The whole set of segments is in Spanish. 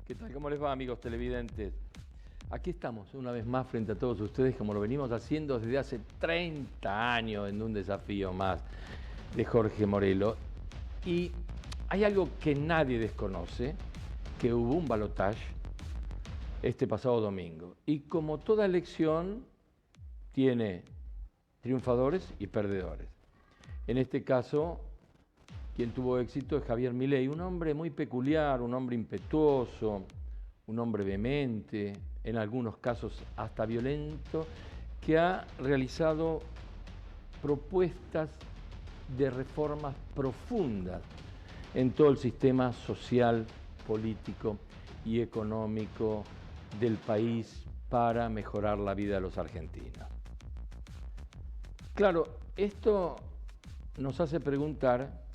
¿Qué tal? ¿Cómo les va, amigos televidentes? Aquí estamos una vez más frente a todos ustedes, como lo venimos haciendo desde hace 30 años en un desafío más de Jorge Morelo. Y hay algo que nadie desconoce, que hubo un balotaje este pasado domingo. Y como toda elección, tiene triunfadores y perdedores. En este caso, quien tuvo éxito es Javier Milei, un hombre muy peculiar, un hombre impetuoso, un hombre vehemente, en algunos casos hasta violento, que ha realizado propuestas de reformas profundas en todo el sistema social, político y económico del país para mejorar la vida de los argentinos. Claro, esto nos hace preguntar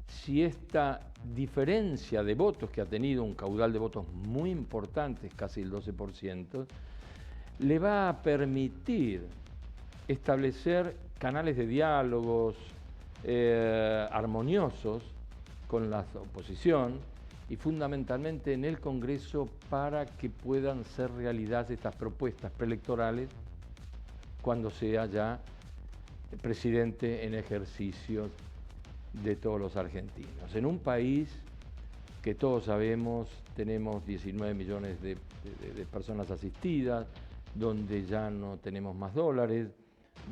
si esta diferencia de votos, que ha tenido un caudal de votos muy importante, casi el 12%, le va a permitir establecer canales de diálogos armoniosos con la oposición y fundamentalmente en el Congreso para que puedan ser realidad estas propuestas preelectorales cuando sea ya presidente en ejercicio de todos los argentinos. En un país que todos sabemos tenemos 19 millones de personas asistidas, donde ya no tenemos más dólares,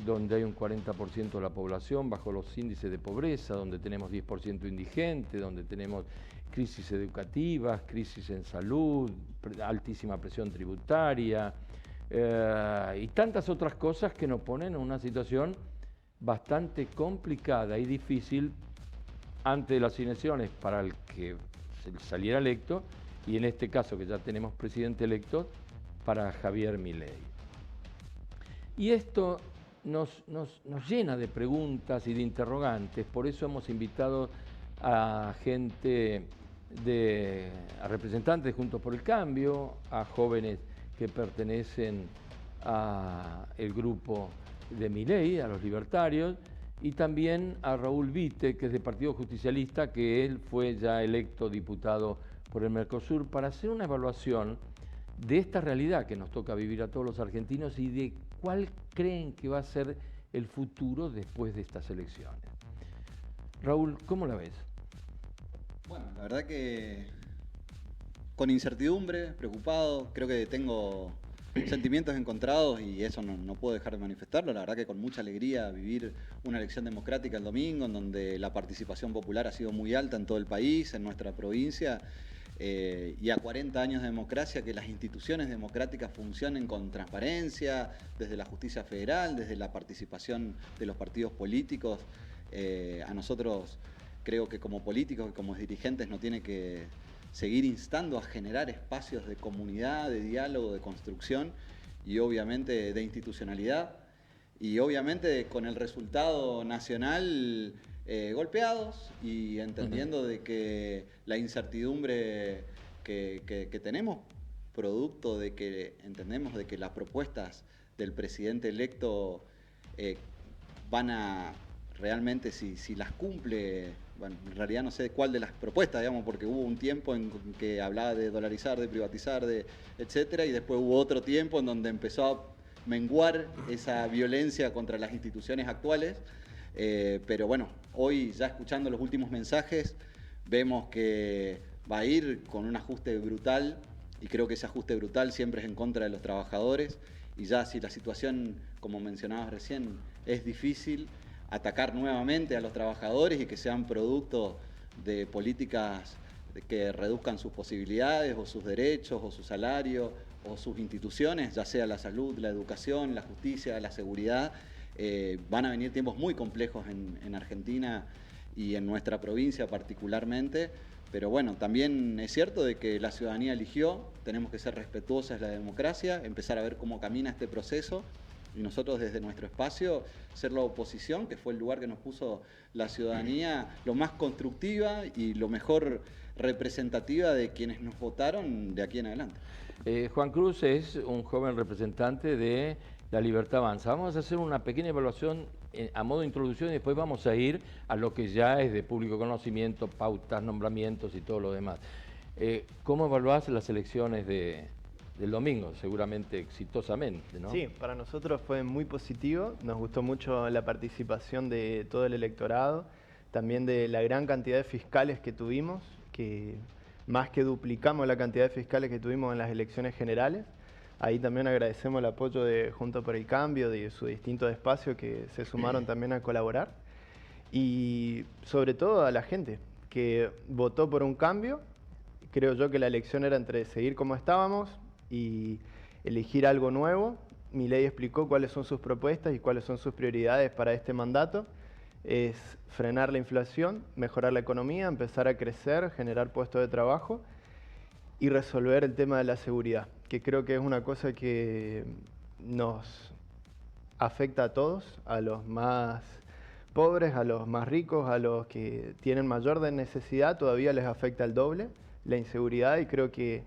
donde hay un 40% de la población bajo los índices de pobreza, donde tenemos 10% indigente, donde tenemos crisis educativas, crisis en salud, altísima presión tributaria y tantas otras cosas que nos ponen en una situación bastante complicada y difícil ante las elecciones para el que saliera electo, y en este caso que ya tenemos presidente electo, para Javier Milei. Y esto nos llena de preguntas y de interrogantes, por eso hemos invitado a gente, a representantes de Juntos por el Cambio, a jóvenes que pertenecen al grupo de Milei, a los libertarios, y también a Raúl Vite, que es del Partido Justicialista, que él fue ya electo diputado por el Mercosur, para hacer una evaluación de esta realidad que nos toca vivir a todos los argentinos y de cuál creen que va a ser el futuro después de estas elecciones. Raúl, ¿cómo la ves? Bueno, la verdad que con incertidumbre, preocupado, creo que tengo sentimientos encontrados y eso no puedo dejar de manifestarlo. La verdad que con mucha alegría vivir una elección democrática el domingo, en donde la participación popular ha sido muy alta en todo el país, en nuestra provincia, y a 40 años de democracia, que las instituciones democráticas funcionen con transparencia, desde la justicia federal, desde la participación de los partidos políticos. A nosotros creo que como políticos y como dirigentes no tiene que seguir instando a generar espacios de comunidad, de diálogo, de construcción y obviamente de institucionalidad, y obviamente con el resultado nacional golpeados y entendiendo de que la incertidumbre que tenemos, producto de que entendemos de que las propuestas del presidente electo van a realmente, si las cumple, bueno, en realidad no sé cuál de las propuestas, digamos, porque hubo un tiempo en que hablaba de dolarizar, de privatizar, etcétera, y después hubo otro tiempo en donde empezó a menguar esa violencia contra las instituciones actuales. Pero bueno, hoy ya escuchando los últimos mensajes, vemos que va a ir con un ajuste brutal, y creo que ese ajuste brutal siempre es en contra de los trabajadores, y ya si la situación, como mencionabas recién, es difícil, atacar nuevamente a los trabajadores y que sean producto de políticas que reduzcan sus posibilidades o sus derechos o su salario o sus instituciones, ya sea la salud, la educación, la justicia, la seguridad. Van a venir tiempos muy complejos en Argentina y en nuestra provincia particularmente, pero bueno, también es cierto de que la ciudadanía eligió, tenemos que ser respetuosos de la democracia, empezar a ver cómo camina este proceso. Y nosotros desde nuestro espacio ser la oposición, que fue el lugar que nos puso la ciudadanía, lo más constructiva y lo mejor representativa de quienes nos votaron de aquí en adelante. Juan Cruz es un joven representante de La Libertad Avanza. Vamos a hacer una pequeña evaluación a modo de introducción y después vamos a ir a lo que ya es de público conocimiento, pautas, nombramientos y todo lo demás. ¿Cómo evaluás las elecciones del domingo? Seguramente exitosamente, ¿no? Sí, para nosotros fue muy positivo, nos gustó mucho la participación de todo el electorado, también de la gran cantidad de fiscales que tuvimos, que más que duplicamos la cantidad de fiscales que tuvimos en las elecciones generales. Ahí también agradecemos el apoyo de Juntos por el Cambio, de sus distintos espacios que se sumaron también a colaborar. Y sobre todo a la gente que votó por un cambio. Creo yo que la elección era entre seguir como estábamos y elegir algo nuevo. Milei explicó cuáles son sus propuestas y cuáles son sus prioridades para este mandato. Es frenar la inflación, mejorar la economía, empezar a crecer, generar puestos de trabajo y resolver el tema de la seguridad, que creo que es una cosa que nos afecta a todos, a los más pobres, a los más ricos, a los que tienen mayor necesidad, todavía les afecta el doble la inseguridad, y creo que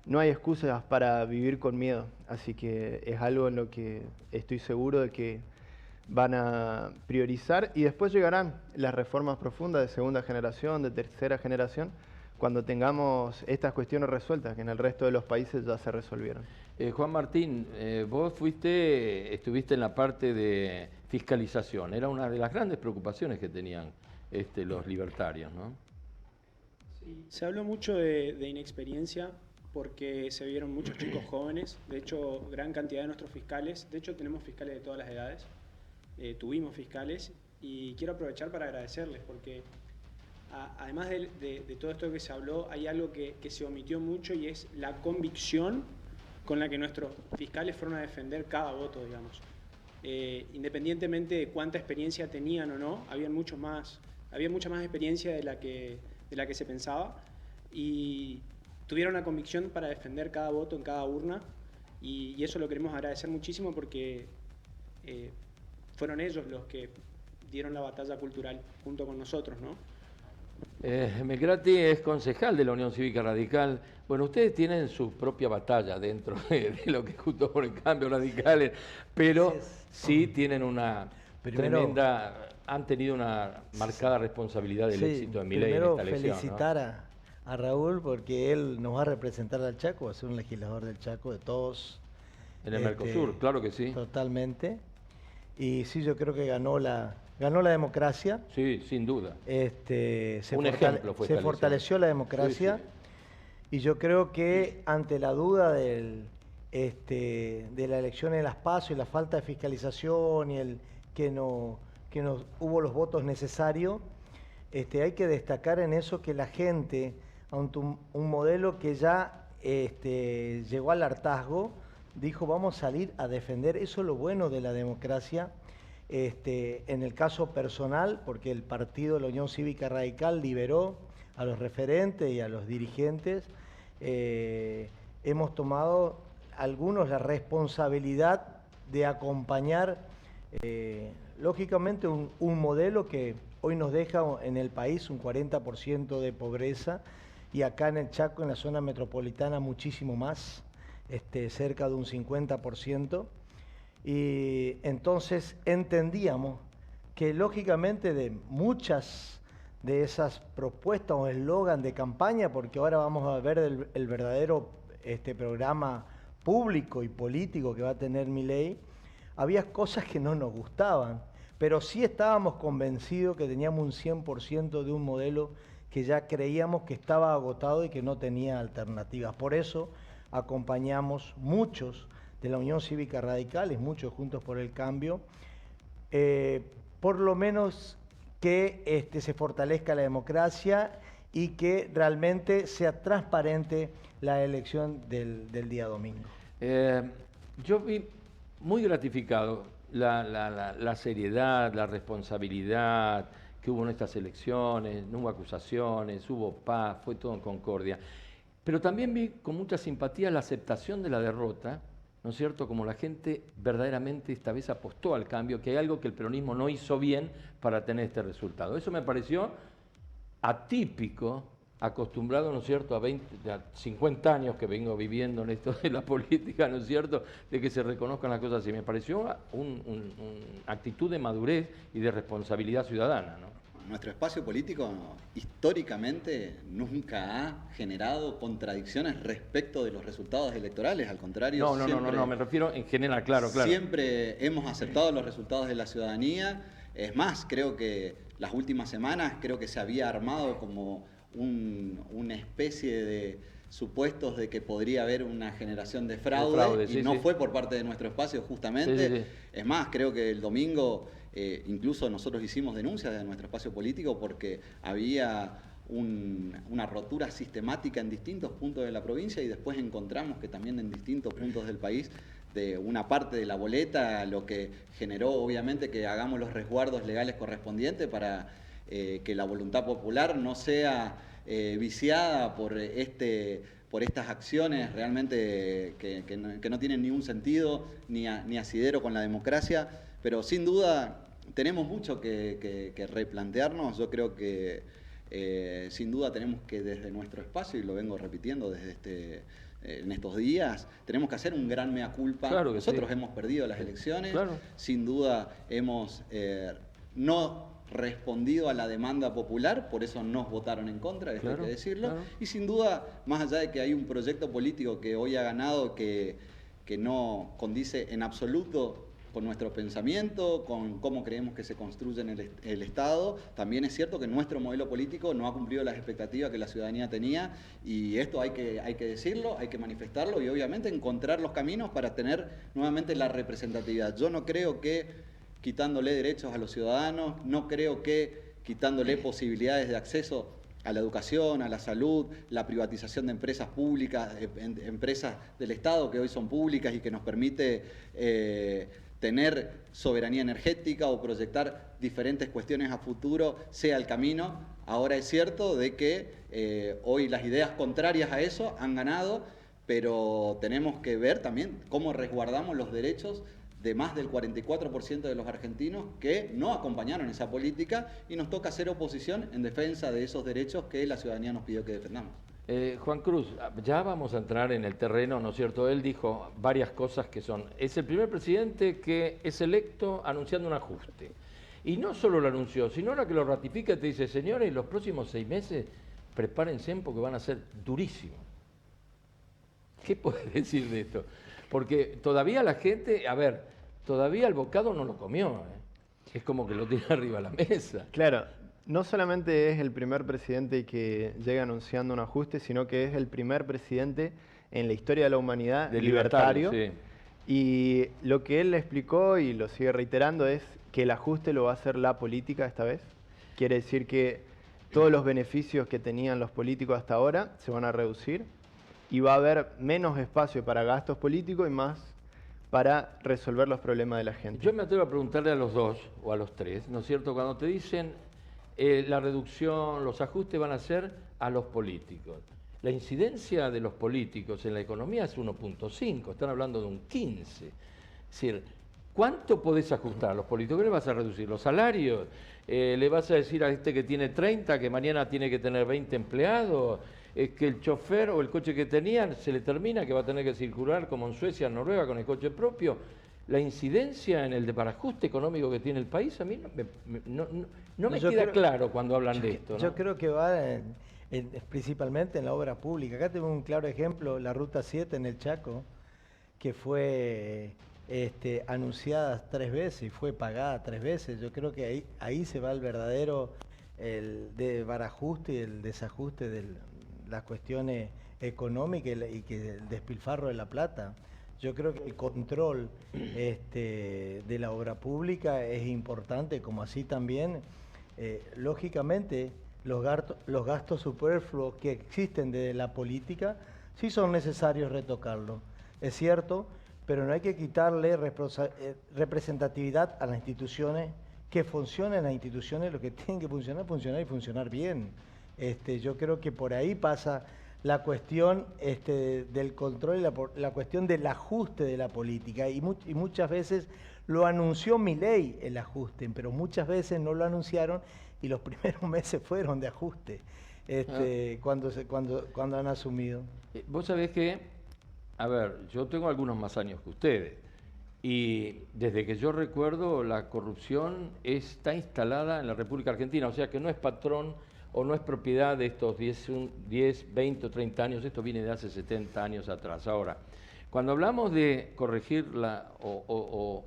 no hay excusas para vivir con miedo. Así que es algo en lo que estoy seguro de que van a priorizar, y después llegarán las reformas profundas de segunda generación, de tercera generación, cuando tengamos estas cuestiones resueltas, que en el resto de los países ya se resolvieron. Juan Martín, vos estuviste en la parte de fiscalización. Era una de las grandes preocupaciones que tenían los libertarios, ¿no? Sí, se habló mucho de inexperiencia porque se vieron muchos chicos jóvenes. De hecho, gran cantidad de nuestros fiscales, de hecho tenemos fiscales de todas las edades, tuvimos fiscales, y quiero aprovechar para agradecerles porque además de todo esto que se habló, hay algo que se omitió mucho, y es la convicción con la que nuestros fiscales fueron a defender cada voto, digamos. Independientemente de cuánta experiencia tenían o no, había mucha más experiencia de la que se pensaba, y tuvieron una convicción para defender cada voto en cada urna, y eso lo queremos agradecer muchísimo porque fueron ellos los que dieron la batalla cultural junto con nosotros, ¿no? Melgrati es concejal de la Unión Cívica Radical. Bueno, ustedes tienen su propia batalla dentro de lo que es Juntos por el Cambio, radicales, pero sí tienen una tremenda, han tenido una marcada responsabilidad del éxito de Milei en esta elección. Felicitar, ¿no?, a Raúl, porque él nos va a representar al Chaco, va a ser un legislador del Chaco, de todos. En el Mercosur, claro que sí. Totalmente. Y sí, yo creo que ganó la democracia. Sí, sin duda. Se fortaleció la democracia. Sí, sí. Y yo creo que ante la duda de la elección en las PASO y la falta de fiscalización y el que no hubo los votos necesarios, hay que destacar en eso que la gente, ante un modelo que ya llegó al hartazgo, dijo vamos a salir a defender. Eso es lo bueno de la democracia. En el caso personal, porque el partido de la Unión Cívica Radical liberó a los referentes y a los dirigentes, hemos tomado algunos la responsabilidad de acompañar, lógicamente, un modelo que hoy nos deja en el país un 40% de pobreza, y acá en el Chaco, en la zona metropolitana, muchísimo más, cerca de un 50%. Y entonces entendíamos que lógicamente de muchas de esas propuestas o eslogan de campaña, porque ahora vamos a ver el verdadero programa público y político que va a tener Milei, había cosas que no nos gustaban, pero sí estábamos convencidos que teníamos un 100% de un modelo que ya creíamos que estaba agotado y que no tenía alternativas. Por eso acompañamos muchos de la Unión Cívica Radical, muchos Juntos por el Cambio, por lo menos que se fortalezca la democracia y que realmente sea transparente la elección del día domingo. Yo vi muy gratificado la seriedad, la responsabilidad que hubo en estas elecciones. No hubo acusaciones, hubo paz, fue todo en concordia. Pero también vi con mucha simpatía la aceptación de la derrota, ¿no es cierto? Como la gente verdaderamente esta vez apostó al cambio, que hay algo que el peronismo no hizo bien para tener este resultado. Eso me pareció atípico, acostumbrado, ¿no es cierto?, a 50 años que vengo viviendo en esto de la política, ¿no es cierto?, de que se reconozcan las cosas así. Me pareció una actitud de madurez y de responsabilidad ciudadana, ¿no? nuestro espacio político históricamente nunca ha generado contradicciones respecto de los resultados electorales, al contrario. No, me refiero en general, claro. Siempre hemos aceptado los resultados de la ciudadanía. Es más, creo que las últimas semanas se había armado como una especie de supuestos de que podría haber una generación de fraude, y no fue por parte de nuestro espacio justamente. Sí. Es más, creo que el domingo incluso nosotros hicimos denuncias de nuestro espacio político porque había una rotura sistemática en distintos puntos de la provincia, y después encontramos que también en distintos puntos del país de una parte de la boleta, lo que generó obviamente que hagamos los resguardos legales correspondientes para que la voluntad popular no sea viciada por estas acciones realmente que no tienen ningún sentido ni asidero con la democracia. Pero sin duda tenemos mucho que replantearnos. Yo creo que sin duda tenemos que desde nuestro espacio, y lo vengo repitiendo desde en estos días, tenemos que hacer un gran mea culpa. Claro que nosotros hemos perdido las elecciones, sin duda hemos no respondido a la demanda popular, por eso nos votaron en contra, esto hay que decirlo, y sin duda, más allá de que hay un proyecto político que hoy ha ganado que no condice en absoluto con nuestro pensamiento, con cómo creemos que se construye el Estado, también es cierto que nuestro modelo político no ha cumplido las expectativas que la ciudadanía tenía, y esto hay que decirlo, hay que manifestarlo y obviamente encontrar los caminos para tener nuevamente la representatividad. Yo no creo que quitándole derechos a los ciudadanos, no creo que quitándole posibilidades de acceso a la educación, a la salud, la privatización de empresas públicas, empresas del Estado que hoy son públicas y que nos permite tener soberanía energética o proyectar diferentes cuestiones a futuro sea el camino. Ahora es cierto de que hoy las ideas contrarias a eso han ganado, pero tenemos que ver también cómo resguardamos los derechos de más del 44% de los argentinos que no acompañaron esa política, y nos toca hacer oposición en defensa de esos derechos que la ciudadanía nos pidió que defendamos. Juan Cruz, ya vamos a entrar en el terreno, ¿no es cierto? Él dijo varias cosas que son, es el primer presidente que es electo anunciando un ajuste. Y no solo lo anunció, sino ahora que lo ratifica te dice, señores, los próximos 6 meses prepárense porque van a ser durísimos. ¿Qué puedes decir de esto? Porque todavía la gente, todavía el bocado no lo comió. Es como que lo tiene arriba de la mesa. Claro, no solamente es el primer presidente que llega anunciando un ajuste, sino que es el primer presidente en la historia de la humanidad libertario. Sí. Y lo que él le explicó, y lo sigue reiterando, es que el ajuste lo va a hacer la política esta vez. Quiere decir que todos los beneficios que tenían los políticos hasta ahora se van a reducir, y va a haber menos espacio para gastos políticos y más para resolver los problemas de la gente. Yo me atrevo a preguntarle a los dos o a los tres, ¿no es cierto? Cuando te dicen la reducción, los ajustes van a ser a los políticos. La incidencia de los políticos en la economía es 1.5, están hablando de un 15. Es decir, ¿cuánto podés ajustar a los políticos? ¿Qué le vas a reducir? ¿Los salarios? ¿Le vas a decir a este que tiene 30 que mañana tiene que tener 20 empleados? Es que el chofer o el coche que tenían se le termina, que va a tener que circular como en Suecia, en Noruega, con el coche propio. La incidencia en el desbarajuste económico que tiene el país, a mí no me queda claro cuando hablan de esto, ¿no? Yo creo que va principalmente en la obra pública. Acá tenemos un claro ejemplo, la Ruta 7 en el Chaco, que fue anunciada 3 veces y fue pagada 3 veces. Yo creo que ahí se va el verdadero desbarajuste y el desajuste de las cuestiones económicas y que el despilfarro de la plata. Yo creo que el control de la obra pública es importante, como así también, lógicamente, los gastos superfluos que existen de la política, sí son necesarios retocarlos, es cierto, pero no hay que quitarle representatividad a las instituciones, que funcionen las instituciones, lo que tienen que funcionar y funcionar bien. Yo creo que por ahí pasa la cuestión del control y la cuestión del ajuste de la política. Y muchas veces lo anunció Milei el ajuste, pero muchas veces no lo anunciaron y los primeros meses fueron de ajuste cuando han asumido. Vos sabés que, yo tengo algunos más años que ustedes, Y desde que yo recuerdo, la corrupción está instalada en la República Argentina, o sea que no es patrón o no es propiedad de estos 10, 20 o 30 años, esto viene de hace 70 años atrás. Ahora, cuando hablamos de corregirla o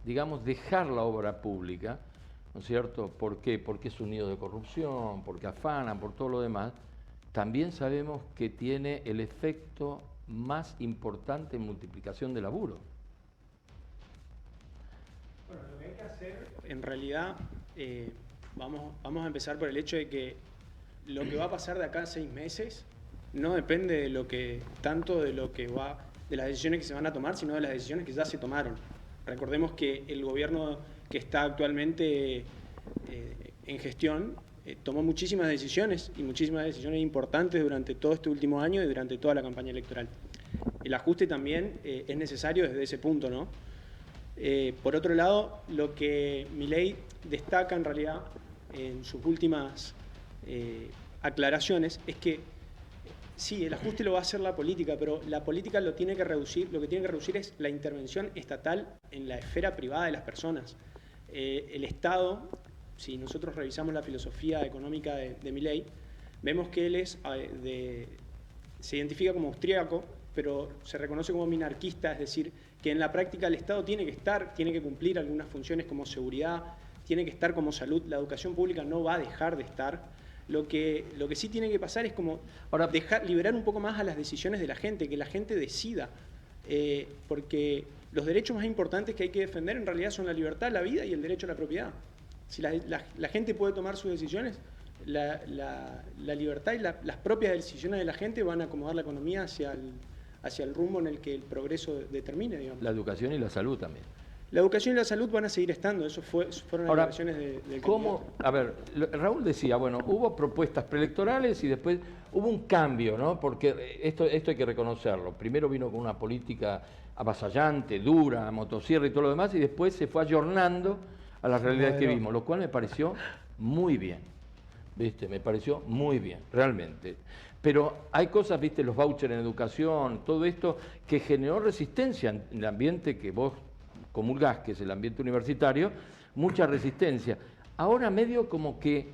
digamos, dejar la obra pública, ¿no es cierto? ¿Por qué? Porque es un nido de corrupción, porque afanan, por todo lo demás. También sabemos que tiene el efecto más importante en multiplicación de laburo. Bueno, lo que hay que hacer, en realidad, vamos a empezar por el hecho de que lo que va a pasar de acá a 6 meses no depende de de las decisiones que se van a tomar, sino de las decisiones que ya se tomaron. Recordemos que el gobierno que está actualmente en gestión tomó muchísimas decisiones y muchísimas decisiones importantes durante todo este último año y durante toda la campaña electoral. El ajuste también es necesario desde ese punto, ¿no? Por otro lado, lo que Milei destaca en realidad en sus últimas aclaraciones es que sí, el ajuste lo va a hacer la política, pero la política lo que tiene que reducir es la intervención estatal en la esfera privada de las personas. El Estado, si nosotros revisamos la filosofía económica de Milei, vemos que él se identifica como austríaco, pero se reconoce como minarquista, es decir, que en la práctica el Estado tiene que cumplir algunas funciones como seguridad, tiene que estar como salud, la educación pública no va a dejar de estar. Lo que sí tiene que pasar es como liberar un poco más a las decisiones de la gente, que la gente decida, porque los derechos más importantes que hay que defender en realidad son la libertad, la vida y el derecho a la propiedad. Si la gente puede tomar sus decisiones, la libertad y las propias decisiones de la gente van a acomodar la economía hacia el rumbo en el que el progreso determine, digamos. La educación y la salud también. La educación y la salud van a seguir estando, eso fueron Ahora, declaraciones del ¿cómo? candidato. A ver, Raúl decía, bueno, hubo propuestas preelectorales y después hubo un cambio, ¿no? Porque esto hay que reconocerlo. Primero vino con una política avasallante, dura, motosierra y todo lo demás, y después se fue ayornando a las realidades que vimos, lo cual me pareció muy bien, ¿viste? Me pareció muy bien, realmente. Pero hay cosas, ¿viste? Los vouchers en educación, todo esto, que generó resistencia en el ambiente que vos comulgás, que es el ambiente universitario, mucha resistencia. Ahora medio como que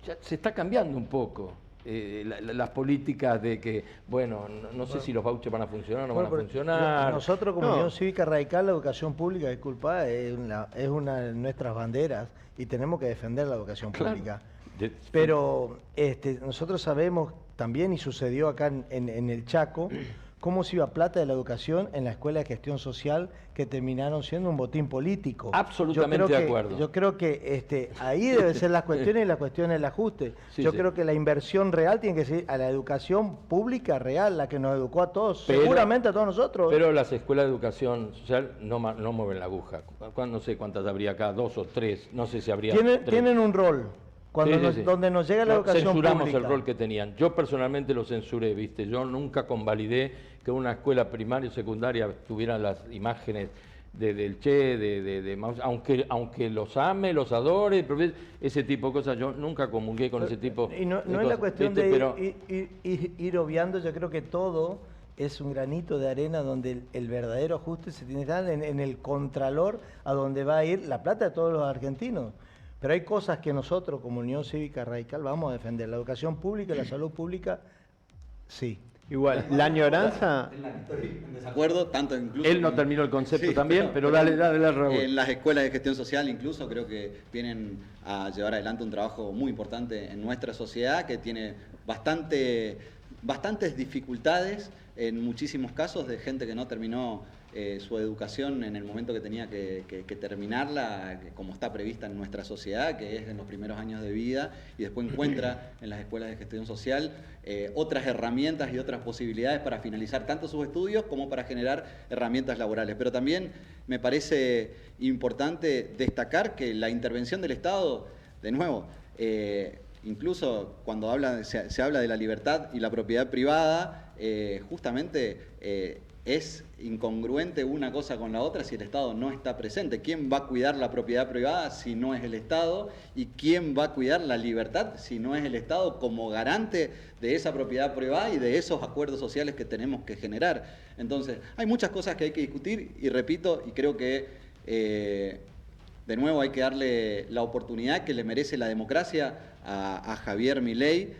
ya se está cambiando un poco las políticas de que, bueno, no sé si los vouchers van a funcionar o no van a funcionar. Nosotros como Unión Cívica Radical, la educación pública, disculpa, es una de nuestras banderas y tenemos que defender la educación pública. Pero nosotros sabemos también, y sucedió acá en el Chaco, cómo se iba plata de la educación en la Escuela de Gestión Social, que terminaron siendo un botín político. Absolutamente de acuerdo. Yo creo que ahí deben ser las cuestiones y la cuestión del ajuste. Yo creo que la inversión real tiene que ser a la educación pública real, la que nos educó a todos, seguramente a todos nosotros. Pero las escuelas de educación social no mueven la aguja. No sé cuántas habría acá, 2 o 3, no sé si habría 3. Tienen un rol. Donde nos llega la educación censuramos pública. El rol que tenían. Yo personalmente lo censuré, ¿viste? Yo nunca convalidé que una escuela primaria o secundaria tuviera las imágenes del Che, de Mao, aunque los ame, los adore, ese tipo de cosas, yo nunca comulgué con ese tipo de cosas. Y no es la cuestión de ir obviando, yo creo que todo es un granito de arena donde el verdadero ajuste se tiene que dar en el contralor a donde va a ir la plata de todos los argentinos. Pero hay cosas que nosotros, como Unión Cívica Radical, vamos a defender. La educación pública y la salud pública, sí. Igual, la añoranza... Estoy en desacuerdo, tanto incluso... Él no terminó el concepto también, pero dale, Raúl. En las escuelas de gestión social incluso creo que vienen a llevar adelante un trabajo muy importante en nuestra sociedad, que tiene bastantes dificultades en muchísimos casos de gente que no terminó su educación en el momento que tenía que terminarla, como está prevista en nuestra sociedad, que es en los primeros años de vida, y después encuentra en las escuelas de gestión social otras herramientas y otras posibilidades para finalizar tanto sus estudios como para generar herramientas laborales. Pero también me parece importante destacar que la intervención del Estado, de nuevo, incluso cuando se habla de la libertad y la propiedad privada, justamente es incongruente una cosa con la otra si el Estado no está presente. ¿Quién va a cuidar la propiedad privada si no es el Estado? ¿Y quién va a cuidar la libertad si no es el Estado como garante de esa propiedad privada y de esos acuerdos sociales que tenemos que generar? Entonces, hay muchas cosas que hay que discutir y repito, y creo que de nuevo hay que darle la oportunidad que le merece la democracia a Javier Milei.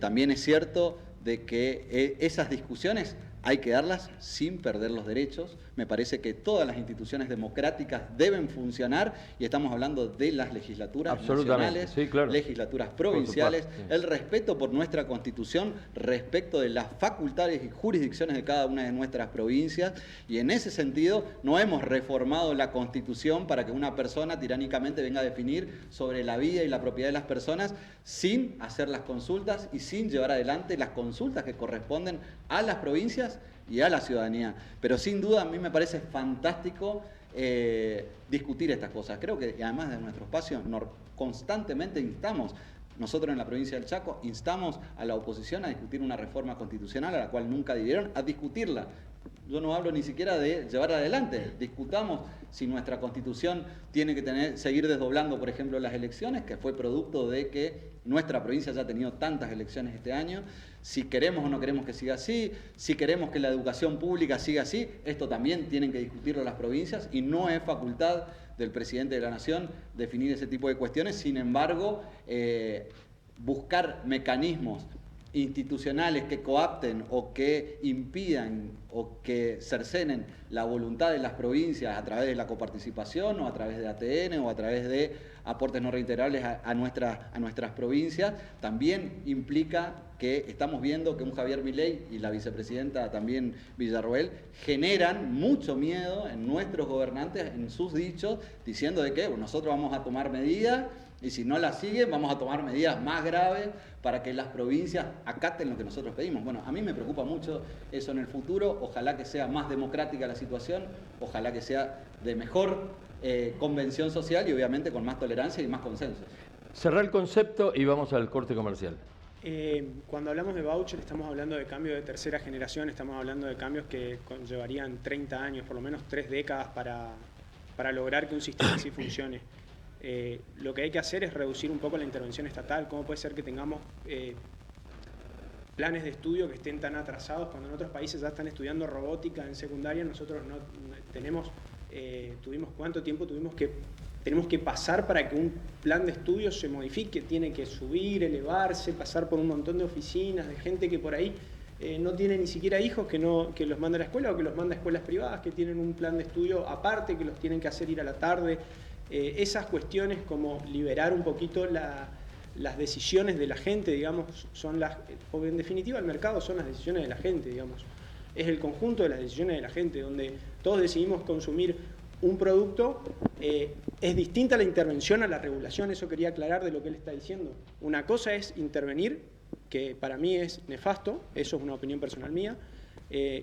También es cierto de que esas discusiones hay que darlas sin perder los derechos. Me parece que todas las instituciones democráticas deben funcionar y estamos hablando de las legislaturas nacionales, sí, claro, legislaturas provinciales, por supuesto, sí. El respeto por nuestra Constitución respecto de las facultades y jurisdicciones de cada una de nuestras provincias, y en ese sentido no hemos reformado la Constitución para que una persona tiránicamente venga a definir sobre la vida y la propiedad de las personas sin hacer las consultas y sin llevar adelante las consultas que corresponden a las provincias y a la ciudadanía. Pero sin duda a mí me parece fantástico discutir estas cosas. Creo que además de nuestro espacio constantemente instamos, nosotros en la provincia del Chaco instamos a la oposición a discutir una reforma constitucional a la cual nunca adhirieron, a discutirla. Yo no hablo ni siquiera de llevarla adelante, discutamos si nuestra Constitución tiene que seguir desdoblando, por ejemplo, las elecciones, que fue producto de que nuestra provincia ya ha tenido tantas elecciones este año, si queremos o no queremos que siga así, si queremos que la educación pública siga así, esto también tienen que discutirlo las provincias y no es facultad del presidente de la Nación definir ese tipo de cuestiones. Sin embargo, buscar mecanismos institucionales que coapten o que impidan o que cercenen la voluntad de las provincias a través de la coparticipación o a través de ATN o a través de aportes no reintegrables a nuestras provincias, también implica que estamos viendo que un Javier Milei y la vicepresidenta también Villarroel generan mucho miedo en nuestros gobernantes, en sus dichos, diciendo de que nosotros vamos a tomar medidas y si no las siguen vamos a tomar medidas más graves para que las provincias acaten lo que nosotros pedimos. Bueno, a mí me preocupa mucho eso en el futuro, ojalá que sea más democrática la situación, ojalá que sea de mejor convención social y obviamente con más tolerancia y más consenso. Cerrar el concepto y vamos al corte comercial. Cuando hablamos de voucher estamos hablando de cambios de tercera generación, estamos hablando de cambios que conllevarían 30 años, por lo menos 3 décadas para lograr que un sistema así funcione. Lo que hay que hacer es reducir un poco la intervención estatal. ¿Cómo puede ser que tengamos planes de estudio que estén tan atrasados cuando en otros países ya están estudiando robótica en secundaria? Nosotros no tenemos, ¿cuánto tiempo tenemos que pasar para que un plan de estudio se modifique? Tiene que subir, elevarse, pasar por un montón de oficinas, de gente que por ahí no tiene ni siquiera hijos, que los manda a la escuela o que los manda a escuelas privadas, que tienen un plan de estudio aparte, que los tienen que hacer ir a la tarde. Esas cuestiones como liberar un poquito las decisiones de la gente, digamos, porque en definitiva el mercado son las decisiones de la gente, digamos. Es el conjunto de las decisiones de la gente, donde todos decidimos consumir un producto. Es distinta la intervención a la regulación, eso quería aclarar de lo que él está diciendo. Una cosa es intervenir, que para mí es nefasto, eso es una opinión personal mía.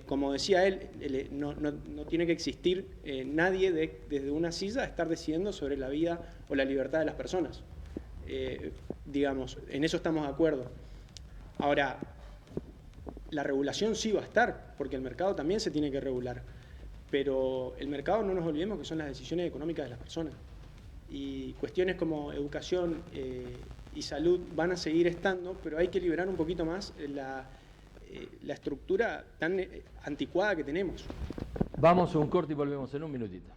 Como decía él, no tiene que existir nadie desde una silla a estar decidiendo sobre la vida o la libertad de las personas. Digamos, en eso estamos de acuerdo. Ahora, la regulación sí va a estar, porque el mercado también se tiene que regular. Pero el mercado, no nos olvidemos que son las decisiones económicas de las personas. Y cuestiones como educación y salud van a seguir estando, pero hay que liberar un poquito más la estructura tan anticuada que tenemos. Vamos a un corte y volvemos en un minutito.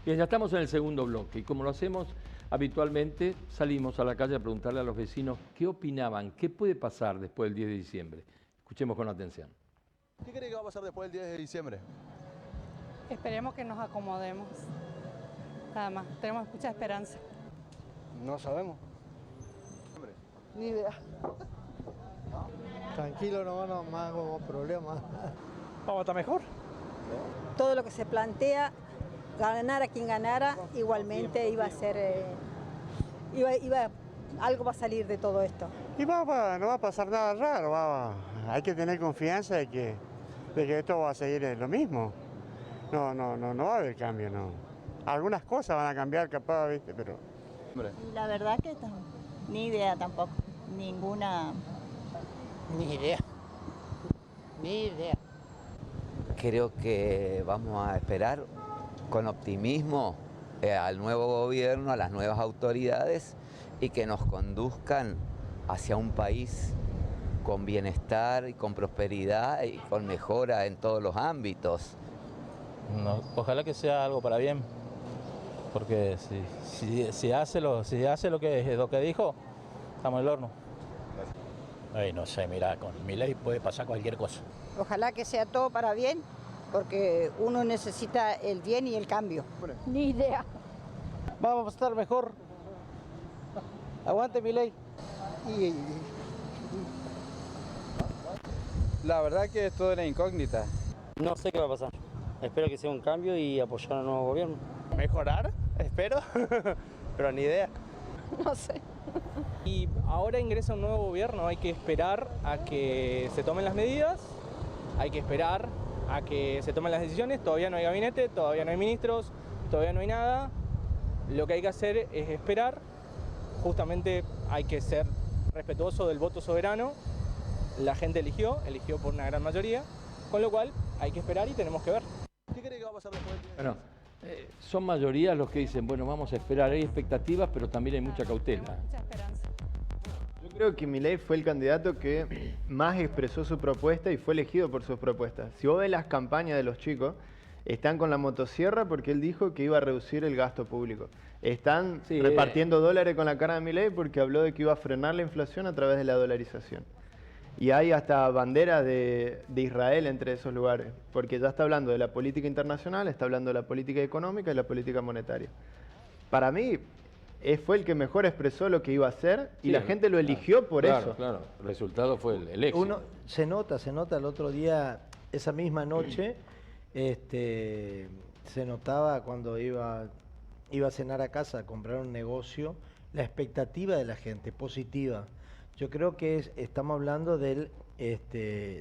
Bien, ya estamos en el segundo bloque y como lo hacemos habitualmente, salimos a la calle a preguntarle a los vecinos qué opinaban, qué puede pasar después del 10 de diciembre. Escuchemos con atención. ¿Qué cree que va a pasar después del 10 de diciembre? Esperemos que nos acomodemos, nada más, tenemos mucha esperanza. No sabemos. Ni idea. Tranquilo, no más hubo problemas. Vamos a estar mejor. Todo lo que se plantea, ganara quien ganara, igualmente iba a ser, algo va a salir de todo esto. Y no va a pasar nada raro, hay que tener confianza de que esto va a seguir lo mismo. No va a haber cambio, no. Algunas cosas van a cambiar capaz, ¿viste? Pero... La verdad que ni idea tampoco, ninguna... Ni idea. Creo que vamos a esperar con optimismo al nuevo gobierno, a las nuevas autoridades y que nos conduzcan hacia un país con bienestar y con prosperidad y con mejora en todos los ámbitos. No, ojalá que sea algo para bien, porque si hace lo que dijo, estamos en el horno. Ay, no sé, mira, con Milei puede pasar cualquier cosa. Ojalá que sea todo para bien, porque uno necesita el bien y el cambio. Ni idea. Vamos a estar mejor. Aguante Milei. La verdad que es toda una incógnita. No sé qué va a pasar. Espero que sea un cambio y apoyar al nuevo gobierno. Mejorar, espero, pero ni idea. No sé. Y ahora ingresa un nuevo gobierno, hay que esperar a que se tomen las medidas, hay que esperar a que se tomen las decisiones, todavía no hay gabinete, todavía no hay ministros, todavía no hay nada. Lo que hay que hacer es esperar, justamente hay que ser respetuoso del voto soberano, la gente eligió por una gran mayoría, con lo cual hay que esperar y tenemos que ver. ¿Qué cree que va a pasar después? Bueno, son mayorías los que dicen, bueno, vamos a esperar, hay expectativas, pero también hay mucha cautela. Mucha esperanza. Yo creo que Milei fue el candidato que más expresó su propuesta y fue elegido por sus propuestas. Si vos ves las campañas de los chicos, están con la motosierra porque él dijo que iba a reducir el gasto público. Están repartiendo dólares con la cara de Milei porque habló de que iba a frenar la inflación a través de la dolarización. Y hay hasta banderas de Israel entre esos lugares, porque ya está hablando de la política internacional, está hablando de la política económica y la política monetaria. Para mí, fue el que mejor expresó lo que iba a hacer y la gente lo eligió por eso. Claro, el resultado fue el éxito. Se nota el otro día, esa misma noche, se notaba cuando iba a cenar a casa a comprar un negocio, la expectativa de la gente, positiva. Yo creo que estamos hablando de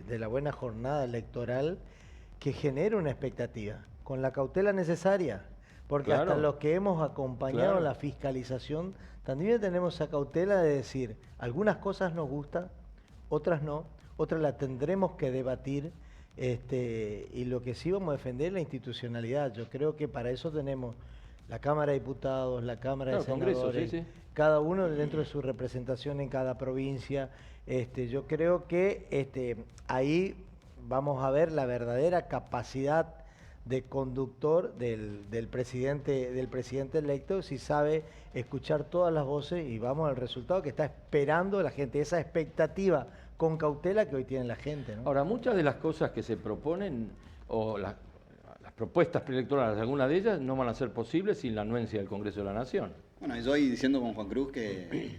la buena jornada electoral que genera una expectativa, con la cautela necesaria, porque hasta los que hemos acompañado la fiscalización, también tenemos esa cautela de decir, algunas cosas nos gustan, otras no, otras las tendremos que debatir, y lo que sí vamos a defender es la institucionalidad. Yo creo que para eso tenemos la Cámara de Diputados, la Cámara de Senadores, Congreso, cada uno dentro de su representación en cada provincia. Yo creo que ahí vamos a ver la verdadera capacidad de conductor del presidente electo, si sabe escuchar todas las voces, y vamos al resultado que está esperando la gente, esa expectativa con cautela que hoy tiene la gente, ¿no? Ahora, muchas de las cosas que se proponen, o las propuestas preelectorales, algunas de ellas no van a ser posibles sin la anuencia del Congreso de la Nación. Bueno, yo voy diciendo con Juan Cruz que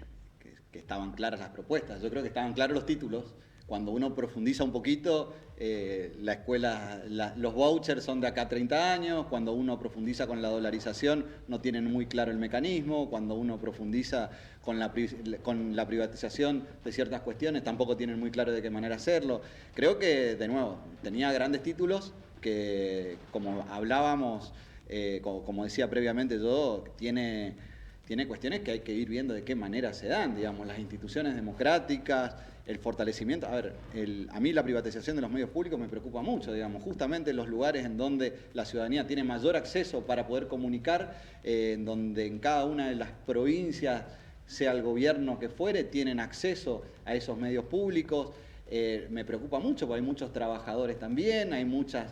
estaban claras las propuestas. Yo creo que estaban claros los títulos. Cuando uno profundiza un poquito, la escuela, los vouchers son de acá a 30 años. Cuando uno profundiza con la dolarización, no tienen muy claro el mecanismo. Cuando uno profundiza con la privatización de ciertas cuestiones, tampoco tienen muy claro de qué manera hacerlo. Creo que, de nuevo, tenía grandes títulos que, como hablábamos, como decía previamente yo, tiene cuestiones que hay que ir viendo de qué manera se dan, digamos, las instituciones democráticas, el fortalecimiento. A mí la privatización de los medios públicos me preocupa mucho, digamos, justamente los lugares en donde la ciudadanía tiene mayor acceso para poder comunicar, en donde en cada una de las provincias, sea el gobierno que fuere, tienen acceso a esos medios públicos. Me preocupa mucho porque hay muchos trabajadores también, hay muchas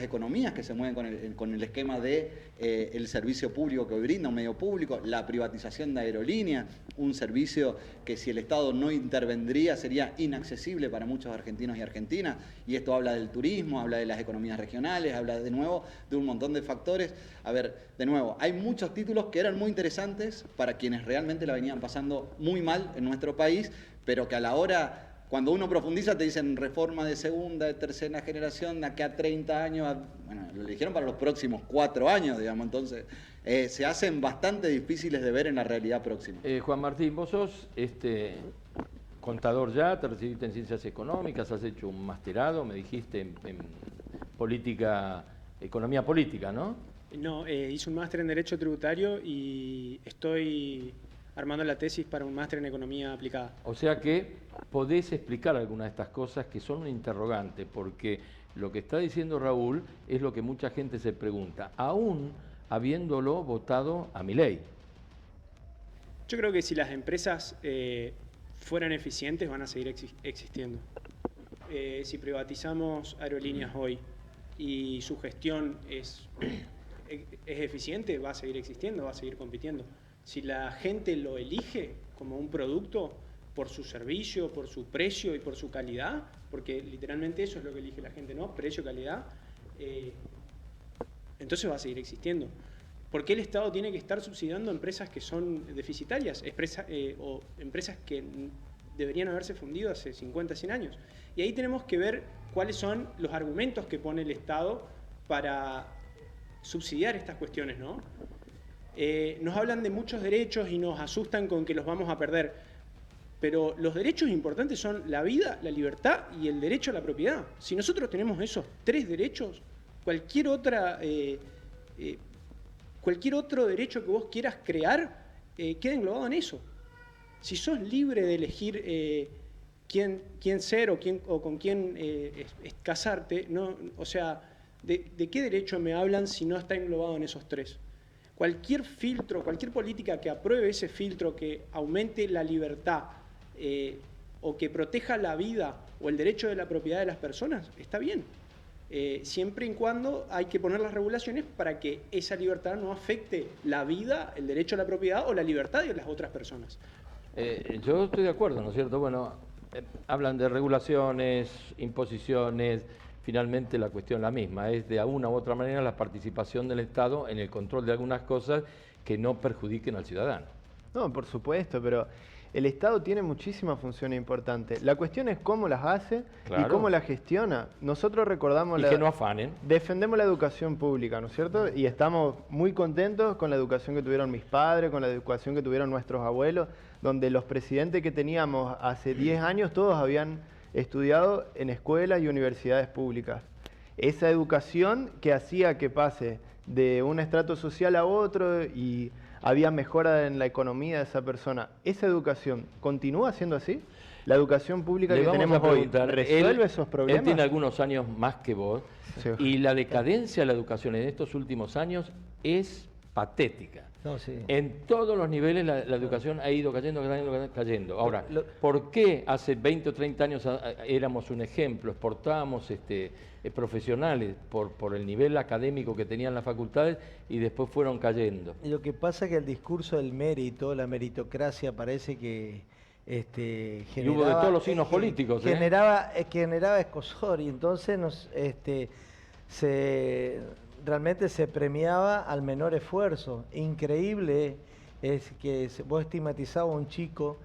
economías que se mueven con el esquema de el servicio público que hoy brinda un medio público, la privatización de aerolíneas, un servicio que si el Estado no intervendría sería inaccesible para muchos argentinos y argentinas, y esto habla del turismo, habla de las economías regionales, habla de nuevo de un montón de factores. A ver, de nuevo, hay muchos títulos que eran muy interesantes para quienes realmente la venían pasando muy mal en nuestro país, pero que a la hora cuando uno profundiza te dicen reforma de segunda, de tercera generación, de acá a 30 años, bueno, lo eligieron para los próximos 4 años, digamos, entonces se hacen bastante difíciles de ver en la realidad próxima. Juan Martín, vos sos contador ya, te recibiste en Ciencias Económicas, has hecho un masterado, me dijiste, en política, economía política, ¿no? No, hice un máster en Derecho Tributario y estoy armando la tesis para un máster en Economía Aplicada. O sea que podés explicar algunas de estas cosas que son un interrogante, porque lo que está diciendo Raúl es lo que mucha gente se pregunta, aún habiéndolo votado a Milei. Yo creo que si las empresas fueran eficientes van a seguir existiendo. Si privatizamos aerolíneas hoy y su gestión es eficiente, va a seguir existiendo, va a seguir compitiendo. Si la gente lo elige como un producto por su servicio, por su precio y por su calidad, porque literalmente eso es lo que elige la gente, ¿no? Precio, calidad, entonces va a seguir existiendo. ¿Por qué el Estado tiene que estar subsidiando empresas que son deficitarias o empresas que deberían haberse fundido hace 50, 100 años? Y ahí tenemos que ver cuáles son los argumentos que pone el Estado para subsidiar estas cuestiones, ¿no? Nos hablan de muchos derechos y nos asustan con que los vamos a perder, pero los derechos importantes son la vida, la libertad y el derecho a la propiedad. Si nosotros tenemos esos 3 derechos, cualquier otro derecho que vos quieras crear queda englobado en eso. Si sos libre de elegir quién ser o con quién casarte, no, o sea, ¿de qué derecho me hablan si no está englobado en esos 3? Cualquier filtro, cualquier política que apruebe ese filtro, que aumente la libertad o que proteja la vida o el derecho de la propiedad de las personas, está bien. Siempre y cuando hay que poner las regulaciones para que esa libertad no afecte la vida, el derecho a la propiedad o la libertad de las otras personas. Yo estoy de acuerdo, ¿no es cierto? Bueno, hablan de regulaciones, imposiciones, finalmente la cuestión la misma, es de una u otra manera la participación del Estado en el control de algunas cosas que no perjudiquen al ciudadano. No, por supuesto, pero el Estado tiene muchísimas funciones importantes. La cuestión es cómo las hace y cómo las gestiona. Nosotros recordamos... Y que no afanen. Defendemos la educación pública, ¿no es cierto? Y estamos muy contentos con la educación que tuvieron mis padres, con la educación que tuvieron nuestros abuelos, donde los presidentes que teníamos hace 10 años todos habían estudiado en escuelas y universidades públicas. Esa educación que hacía que pase de un estrato social a otro y había mejora en la economía de esa persona, ¿esa educación continúa siendo así? ¿La educación pública que tenemos hoy resuelve esos problemas? Él tiene algunos años más que vos, Sí. y la decadencia de la educación en estos últimos años es patética. No, sí. En todos los niveles la educación ha ido cayendo. Ahora, ¿por qué hace 20 o 30 años éramos un ejemplo, exportábamos profesionales por el nivel académico que tenían las facultades y después fueron cayendo? Lo que pasa es que el discurso del mérito, la meritocracia, parece que generaba, y hubo de todos los signos políticos. Generaba escozor, y entonces realmente se premiaba al menor esfuerzo. Increíble es que vos estigmatizabas a un chico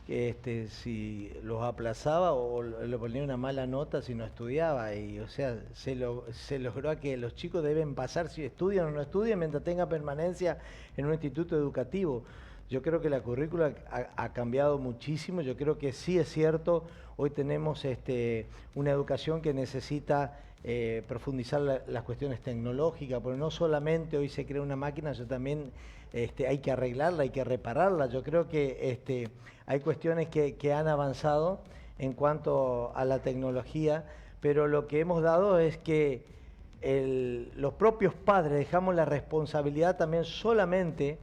que si los aplazaba o le ponía una mala nota si no estudiaba, y o sea, se logró a que los chicos deben pasar si estudian o no estudian mientras tenga permanencia en un instituto educativo. Yo creo que la currícula ha cambiado muchísimo. Yo creo que sí es cierto, hoy tenemos una educación que necesita profundizar las cuestiones tecnológicas, porque no solamente hoy se crea una máquina, sino también hay que arreglarla, hay que repararla. Yo creo que hay cuestiones que han avanzado en cuanto a la tecnología, pero lo que hemos dado es que los propios padres dejamos la responsabilidad también solamente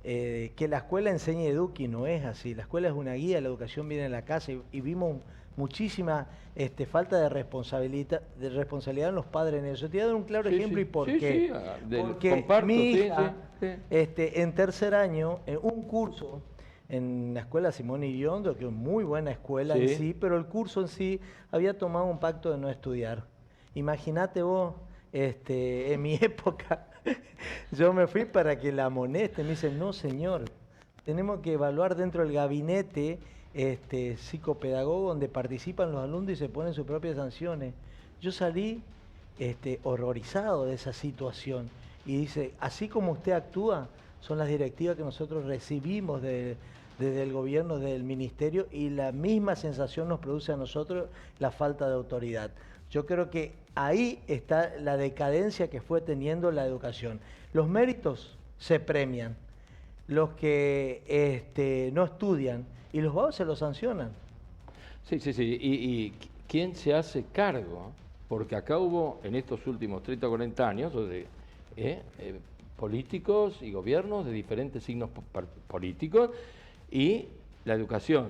que la escuela enseñe y eduque, y no es así. La escuela es una guía, la educación viene de la casa, y vimos muchísima falta de responsabilidad en los padres en eso. Te voy a dar un claro ejemplo. ¿Y por qué? Porque mi hija, en tercer año, en un curso en la escuela Simón Iriondo, que es muy buena escuela en sí, pero el curso en sí había tomado un pacto de no estudiar. Imagínate vos, en mi época, yo me fui para que la amoneste. Me dicen, no señor, Tenemos que evaluar dentro del gabinete psicopedagogo donde participan los alumnos y se ponen sus propias sanciones. Yo salí horrorizado de esa situación y dice, así como usted actúa, son las directivas que nosotros recibimos desde el gobierno, desde el ministerio, y la misma sensación nos produce a nosotros la falta de autoridad. Yo creo que ahí está la decadencia que fue teniendo la educación. Los méritos se premian, los que no estudian y los vagos se los sancionan. Sí. ¿Y quién se hace cargo? Porque acá hubo, en estos últimos 30 o 40 años, políticos y gobiernos de diferentes signos políticos, y la educación,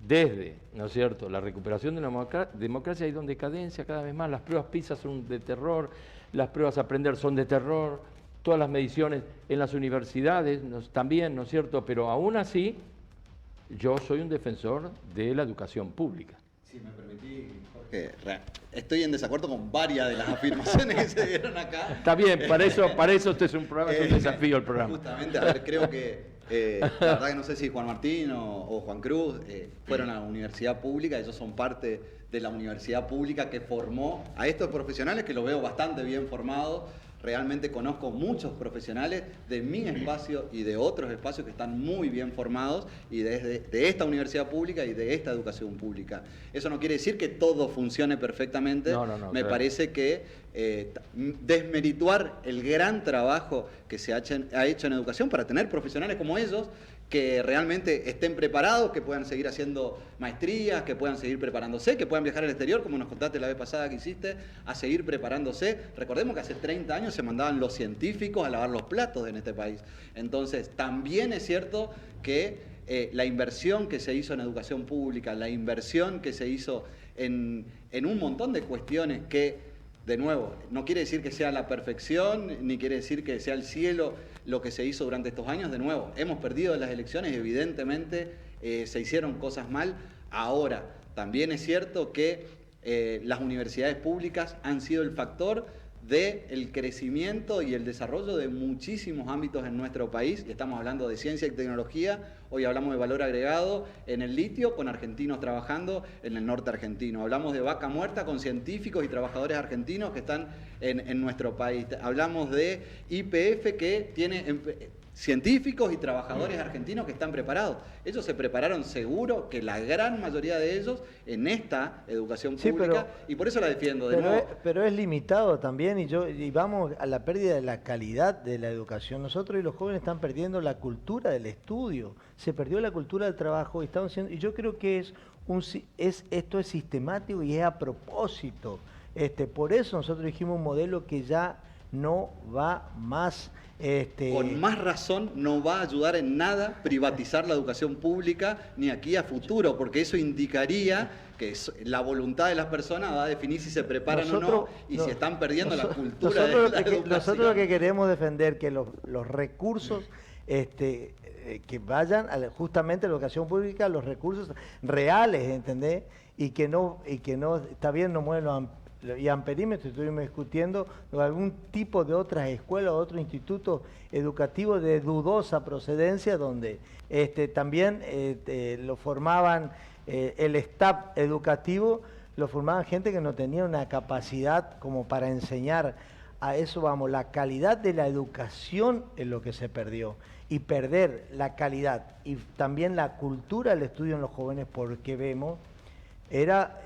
desde, ¿no es cierto?, la recuperación de la democracia, ha ido en decadencia cada vez más. Las pruebas PISA son de terror, las pruebas Aprender son de terror, todas las mediciones en las universidades también, ¿no es cierto?, pero aún así, yo soy un defensor de la educación pública. Si me permitís, Jorge, estoy en desacuerdo con varias de las afirmaciones que se dieron acá. Está bien, para eso este es un programa, es un desafío el programa. Justamente, a ver, creo que, la verdad que no sé si Juan Martín o Juan Cruz fueron a la universidad pública, ellos son parte de la universidad pública que formó a estos profesionales, que los veo bastante bien formados. Realmente conozco muchos profesionales de mi espacio y de otros espacios que están muy bien formados, y de esta universidad pública y de esta educación pública. Eso no quiere decir que todo funcione perfectamente. No, me parece que desmerituar el gran trabajo que se ha hecho en educación para tener profesionales como ellos, que realmente estén preparados, que puedan seguir haciendo maestrías, que puedan seguir preparándose, que puedan viajar al exterior, como nos contaste la vez pasada que hiciste, a seguir preparándose. Recordemos que hace 30 años se mandaban los científicos a lavar los platos en este país. Entonces, también es cierto que la inversión que se hizo en educación pública, la inversión que se hizo en un montón de cuestiones que, de nuevo, no quiere decir que sea la perfección, ni quiere decir que sea el cielo lo que se hizo durante estos años. De nuevo, hemos perdido las elecciones, evidentemente se hicieron cosas mal. Ahora, también es cierto que las universidades públicas han sido el factor del crecimiento y el desarrollo de muchísimos ámbitos en nuestro país, y estamos hablando de ciencia y tecnología. Hoy hablamos de valor agregado en el litio, con argentinos trabajando en el norte argentino. Hablamos de vaca muerta con científicos y trabajadores argentinos que están en nuestro país. Hablamos de YPF, que tiene científicos y trabajadores argentinos que están preparados. Ellos se prepararon seguro, que la gran mayoría de ellos, en esta educación pública, y por eso la defiendo de nuevo. Pero es limitado también, y vamos a la pérdida de la calidad de la educación. Nosotros y los jóvenes están perdiendo la cultura del estudio, se perdió la cultura del trabajo, y yo creo que esto es sistemático y es a propósito. Por eso nosotros dijimos un modelo que ya no va más. Con más razón no va a ayudar en nada privatizar la educación pública ni aquí a futuro, porque eso indicaría que la voluntad de las personas va a definir si se preparan o no, y si están perdiendo la cultura de la educación. Nosotros lo que queremos defender que los recursos que vayan justamente a la educación pública, los recursos reales, ¿entendés? Y que no está bien, no mueven los y amperímetros. Estuvimos discutiendo algún tipo de otras escuelas o otro instituto educativo de dudosa procedencia, donde también lo formaban el staff educativo, lo formaban gente que no tenía una capacidad como para enseñar. A eso vamos, la calidad de la educación es lo que se perdió, y perder la calidad y también la cultura del estudio en los jóvenes, porque vemos era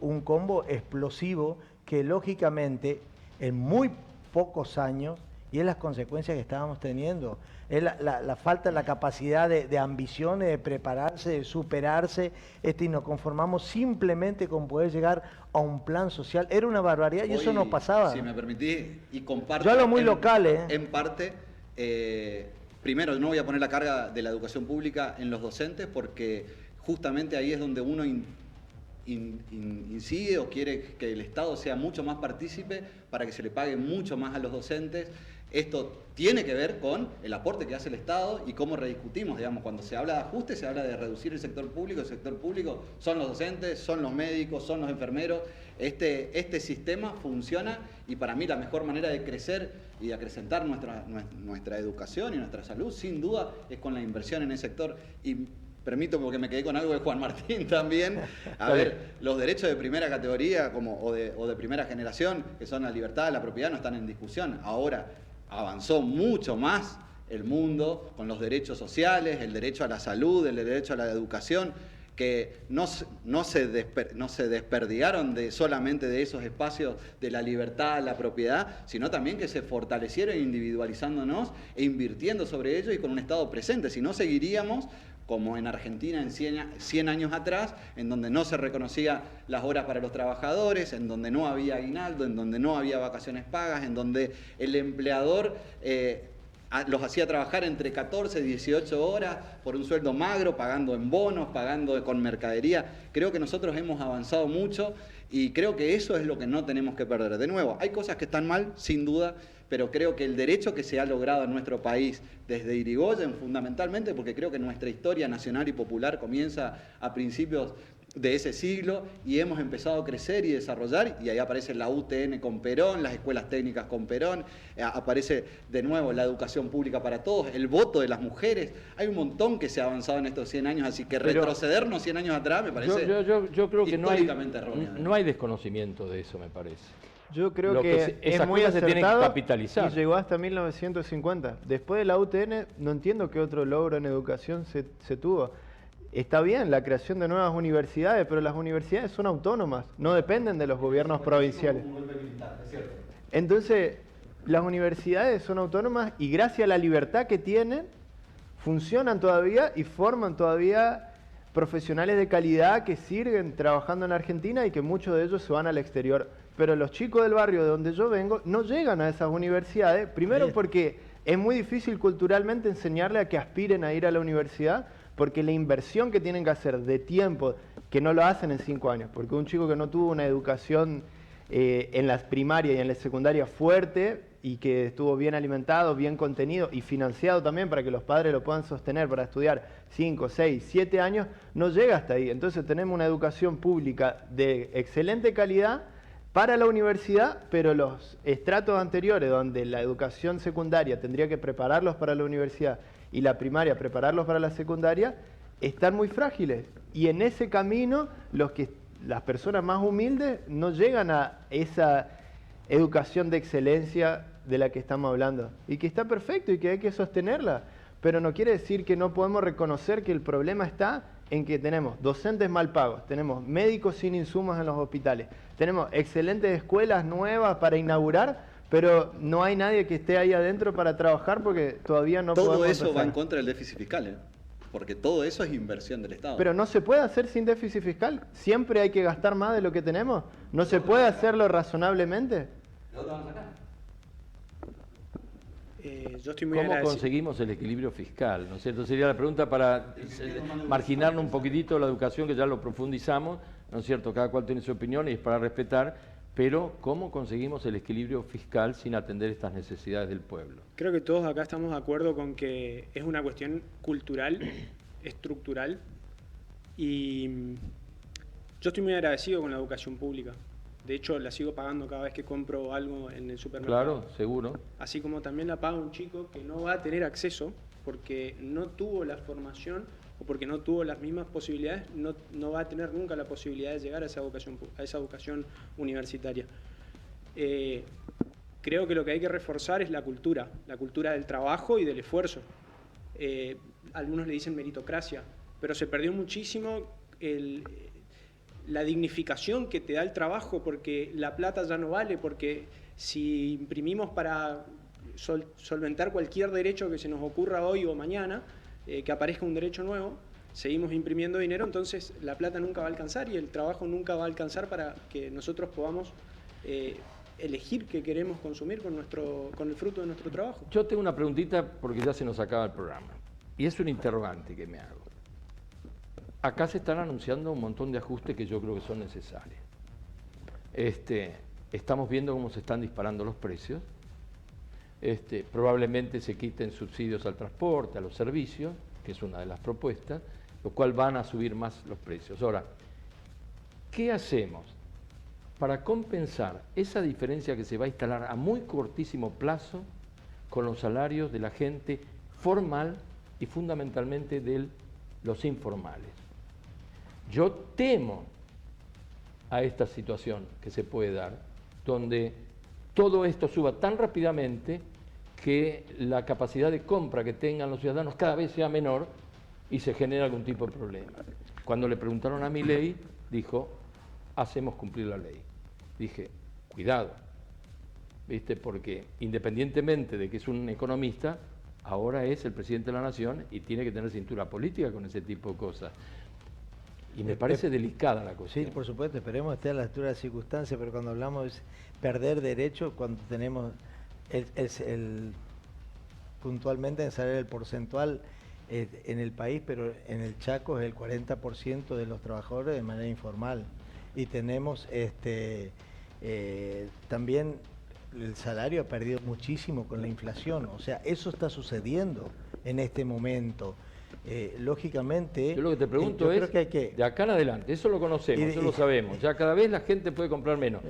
un combo explosivo que lógicamente en muy pocos años, y es las consecuencias que estábamos teniendo, es la falta de la capacidad de ambiciones, de prepararse, de superarse, y nos conformamos simplemente con poder llegar a un plan social. Era una barbaridad y eso no pasaba. Si me permitís, y comparto. Yo hablo muy local, En parte, primero, no voy a poner la carga de la educación pública en los docentes, porque justamente ahí es donde uno incide o quiere que el Estado sea mucho más partícipe para que se le pague mucho más a los docentes. Esto tiene que ver con el aporte que hace el Estado y cómo rediscutimos, digamos, cuando se habla de ajuste, se habla de reducir el sector público son los docentes, son los médicos, son los enfermeros. Este sistema funciona y para mí la mejor manera de crecer y de acrecentar nuestra educación y nuestra salud, sin duda, es con la inversión en ese sector. Y permito, porque me quedé con algo de Juan Martín también, a ver, los derechos de primera categoría o de primera generación, que son la libertad, la propiedad, no están en discusión. Ahora, avanzó mucho más el mundo con los derechos sociales, el derecho a la salud, el derecho a la educación, que no se desperdigaron solamente de esos espacios de la libertad, la propiedad, sino también que se fortalecieron individualizándonos e invirtiendo sobre ellos y con un Estado presente. Si no, seguiríamos como en Argentina en 100 años atrás, en donde no se reconocía las horas para los trabajadores, en donde no había aguinaldo, en donde no había vacaciones pagas, en donde el empleador los hacía trabajar entre 14 y 18 horas por un sueldo magro, pagando en bonos, pagando con mercadería. Creo que nosotros hemos avanzado mucho y creo que eso es lo que no tenemos que perder. De nuevo, hay cosas que están mal, sin duda, pero creo que el derecho que se ha logrado en nuestro país desde Irigoyen, fundamentalmente, porque creo que nuestra historia nacional y popular comienza a principios de ese siglo y hemos empezado a crecer y desarrollar, y ahí aparece la UTN con Perón, las escuelas técnicas con Perón, aparece de nuevo la educación pública para todos, el voto de las mujeres. Hay un montón que se ha avanzado en estos 100 años, así que retrocedernos 100 años atrás me parece yo creo que erróneo. No hay desconocimiento de eso, me parece. Yo creo que es muy acertado, se tienen que capitalizar. Y llegó hasta 1950. Después de la UTN, no entiendo qué otro logro en educación se tuvo. Está bien la creación de nuevas universidades, pero las universidades son autónomas, no dependen de los gobiernos provinciales. Entonces, las universidades son autónomas y gracias a la libertad que tienen, funcionan todavía y forman todavía profesionales de calidad que siguen trabajando en Argentina y que muchos de ellos se van al exterior. Pero los chicos del barrio de donde yo vengo no llegan a esas universidades, primero porque es muy difícil culturalmente enseñarle a que aspiren a ir a la universidad, porque la inversión que tienen que hacer de tiempo, que no lo hacen en 5 años, porque un chico que no tuvo una educación en la primaria y en la secundaria fuerte y que estuvo bien alimentado, bien contenido y financiado también para que los padres lo puedan sostener para estudiar 5, 6, 7 años, no llega hasta ahí. Entonces tenemos una educación pública de excelente calidad para la universidad, pero los estratos anteriores, donde la educación secundaria tendría que prepararlos para la universidad y la primaria prepararlos para la secundaria, están muy frágiles. Y en ese camino, las personas más humildes no llegan a esa educación de excelencia de la que estamos hablando. Y que está perfecto y que hay que sostenerla. Pero no quiere decir que no podemos reconocer que el problema está en que tenemos docentes mal pagos, tenemos médicos sin insumos en los hospitales, tenemos excelentes escuelas nuevas para inaugurar, pero no hay nadie que esté ahí adentro para trabajar porque todavía no podemos Todo eso empezar. va en contra del déficit fiscal, porque todo eso es inversión del Estado. Pero no se puede hacer sin déficit fiscal. Siempre hay que gastar más de lo que tenemos. ¿No se puede hacerlo razonablemente? Yo estoy muy ¿Cómo agradecido. conseguimos el equilibrio fiscal? ¿No es cierto? Sería la pregunta para marginarnos un poquitito la educación, que ya lo profundizamos, ¿no es cierto? Cada cual tiene su opinión y es para respetar, pero ¿cómo conseguimos el equilibrio fiscal sin atender estas necesidades del pueblo? Creo que todos acá estamos de acuerdo con que es una cuestión cultural, estructural, y yo estoy muy agradecido con la educación pública. De hecho, la sigo pagando cada vez que compro algo en el supermercado. Claro, seguro. Así como también la paga un chico que no va a tener acceso porque no tuvo la formación o porque no tuvo las mismas posibilidades, no va a tener nunca la posibilidad de llegar a esa educación universitaria. Creo que lo que hay que reforzar es la cultura del trabajo y del esfuerzo. Algunos le dicen meritocracia, pero se perdió muchísimo la dignificación que te da el trabajo, porque la plata ya no vale, porque si imprimimos para solventar cualquier derecho que se nos ocurra hoy o mañana, que aparezca un derecho nuevo, seguimos imprimiendo dinero, entonces la plata nunca va a alcanzar y el trabajo nunca va a alcanzar para que nosotros podamos elegir qué queremos consumir con el fruto de nuestro trabajo. Yo tengo una preguntita porque ya se nos acaba el programa, y es un interrogante que me hago. Acá se están anunciando un montón de ajustes que yo creo que son necesarios. Estamos viendo cómo se están disparando los precios. Probablemente se quiten subsidios al transporte, a los servicios, que es una de las propuestas, lo cual van a subir más los precios. Ahora, ¿qué hacemos para compensar esa diferencia que se va a instalar a muy cortísimo plazo con los salarios de la gente formal y fundamentalmente de los informales? Yo temo a esta situación que se puede dar, donde todo esto suba tan rápidamente que la capacidad de compra que tengan los ciudadanos cada vez sea menor y se genera algún tipo de problema. Cuando le preguntaron a Milei, dijo, hacemos cumplir la ley. Dije, cuidado, ¿viste? Porque independientemente de que es un economista, ahora es el presidente de la nación y tiene que tener cintura política con ese tipo de cosas. Y me parece delicada la cuestión. Sí, por supuesto, esperemos estar a la altura de las circunstancias, pero cuando hablamos de perder derechos, cuando tenemos puntualmente en saber el porcentual en el país, pero en el Chaco es el 40% de los trabajadores de manera informal. Y tenemos también el salario ha perdido muchísimo con la inflación. O sea, eso está sucediendo en este momento. Lógicamente... Yo lo que te pregunto es, de acá en adelante, eso lo conocemos, eso lo sabemos, ya cada vez la gente puede comprar menos,